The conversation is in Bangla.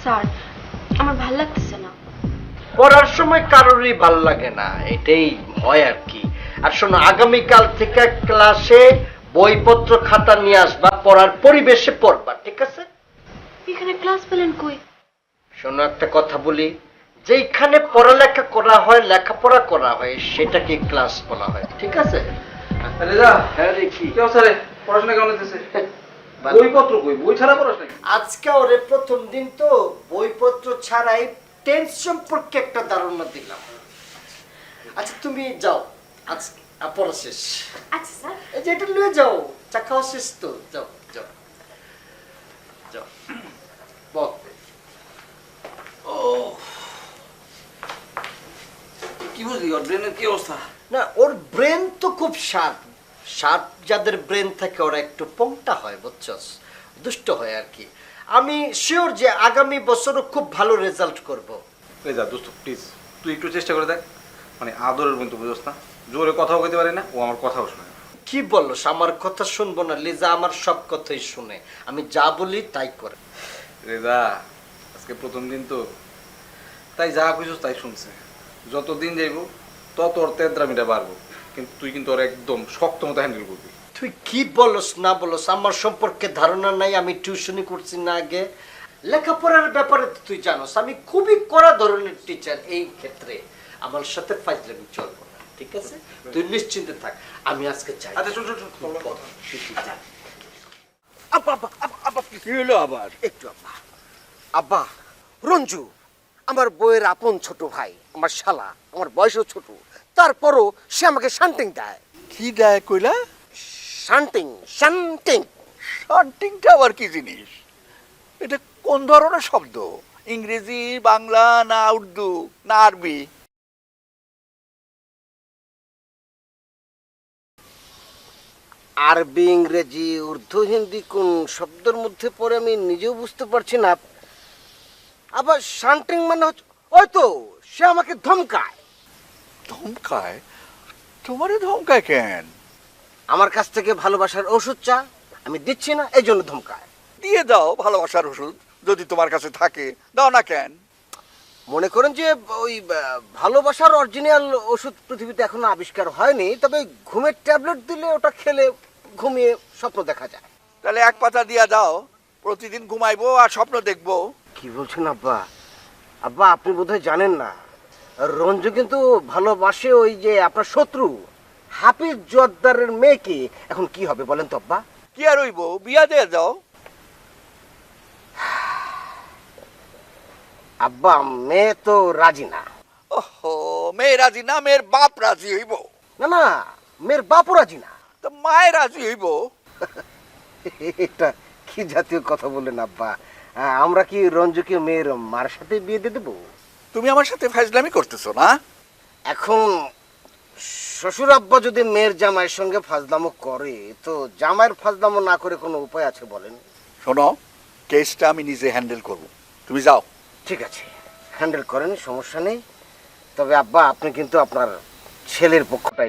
স্যার আমার ভাল লাগতেছে না। পড়ার সময় কারোরই ভাল লাগে না, এটাই হয় আর কি। আর শোনো, আগামীকাল থেকে ক্লাসে বইপত্র খাতা নিয়ে আসবা, পড়ার পরিবেশে পড়বা, ঠিক আছে? এখানে ক্লাস পেলেন কই? শোনো, একটা কথা বলি, যেখানে পড়ালেখা করা হয়, লেখাপড়া করা হয়, সেটাকে ক্লাস বলা হয়, ঠিক আছে? রেজা, হ্যাঁ রে, কি কি অবস্থা রে? পড়াশোনা কেমন হইতেছে? ভালো। বইপত্র কই? বই ছাড়া পড়াশোনা? আজকে ওরে প্রথম দিন তো বইপত্র ছাড়াই টেন্স সম্পর্কে একটা ধারণা দিলাম। আচ্ছা তুমি যাও, আজকে পড়া শেষ। আচ্ছা স্যার। এই যে এটা নিয়ে যাও, চা খাওয়া শেষ তো, যাও যাও যাও। বল। কি বুঝলি ওর ব্রেনের কি অবস্থা? না, ওর ব্রেন তো খুব শার্প। শার্প যাদের ব্রেন থাকে ওরা একটু পংটা হয়, বুঝছস, দুষ্ট হয় আর কি। আমি শিওর যে আগামী বছরও খুব ভালো রেজাল্ট করব। রেজা দোস্ত প্লিজ তুই একটু চেষ্টা করে দেখ। মানে আদরের বন্ধু, বুঝছ না? জোরে কথাও কইতে পারে না, ও আমার কথাও শোনে না। কি বলস, আমার কথা শুনবো না? লিজা আমার সব কথাই শুনে, আমি যা বলি তাই করে। রেজা আজকে প্রথম দিন তো, তাই যা কইছস তাই শুনছে। যত দিন যাইব তত ওর তেদ্রামিটা বাড়বো, কিন্তু তুই কিন্তু ওর একদম শক্ত মতো হ্যান্ডেল করবি। তুই কি বলস না বলস, আমার সম্পর্কে ধারণা নাই? আমি টিউশনি করছি না আগে? লেখাপড়ার ব্যাপারে তো তুই জানোস আমি খুবই কড়া ধরনের টিচার। এই ক্ষেত্রে আমার সাথে ফাইজলামি চলবো না, ঠিক আছে? তুই নিশ্চিন্তে থাক, আমি আজকে চাই। আচ্ছা শোন শোন শোন আব্বা আব্বা আব্বা আব্বা কি হলো আবার? একটু আব্বা। আব্বা, রঞ্জু আমার বউয়ের আপন ছোট ভাই, আমার শালা, আমার বয়সও ছোট, তারপরও সে আমাকে শান্তিং দেয়। কি দেয় কইলা? শান্তিং শান্তিং। শান্টিংটা আবার কি জিনিস? এটা কোন ধরনের শব্দ? ইংরেজি, বাংলা, না উর্দু, না আরবি? আরবি, ইংরেজি, উর্দু, হিন্দি কোন শব্দের মধ্যে পড়ে আমি নিজেও বুঝতে পারছি না। আবার শান্তিং মানে হচ্ছে ওই তো সে আমাকে ধমকায়। ধমকায়? তোমারে ধমকায় কেন? আমার কাছ থেকে ভালোবাসার ওষুধ চা, আমি দিচ্ছি না, এই জন্য ধমকায়। দিয়ে দাও ভালোবাসার ওষুধ, যদি তোমার কাছে থাকে। দাও না কেন? মনে করেন যে ওই ভালোবাসার অরিজিনাল ওষুধ পৃথিবীতে এখনো আবিষ্কার হয়নি, তবে ঘুমের ট্যাবলেট দিলে ওটা খেলে ঘুমিয়ে স্বপ্ন দেখা যায়। তাহলে এক পাতা দিয়া দাও, প্রতিদিন ঘুমাইবো আর স্বপ্ন দেখবো। কি বলছেন আব্বা? আব্বা আপনি বোধহয় জানেন না, রঞ্জু কিন্তু ভালোবাসে ওই যে আপনার শত্রু হাফিজ জোয়ারদারের মেয়েকে। এখন কি হবে বলেন তো আব্বা? কি আর হইব, বিয়া দিয়ে দাও। আব্বা মেয়ে তো রাজি না। ওহো, মেয়ে রাজি না, মেয়ের বাপ রাজি হইব। না না, মেয়ের বাপও রাজি না। তো মায়ের রাজি হইব। এটা কি জাতীয় কথা বললেন আব্বা? আমরা কি রঞ্জুকে মেয়ের মার সাথে বিয়ে দিয়ে দেবো? তুমি আমার সাথে ফাজলামি করতেছো না? এখন শ্বশুর আব্বা যদি মেয়ের জামাইয়ের সঙ্গে ফাজলামো করে, তো জামাইয়ের ফাজলামো না করে কোনো উপায় আছে বলেন? শোনো, কেসটা আমি নিজে হ্যান্ডেল করব, তুমি যাও। ঠিক আছে, হ্যান্ডেল করেন, সমস্যা নেই। তবে আব্বা আপনি কিন্তু আপনার ছেলের পক্ষটাই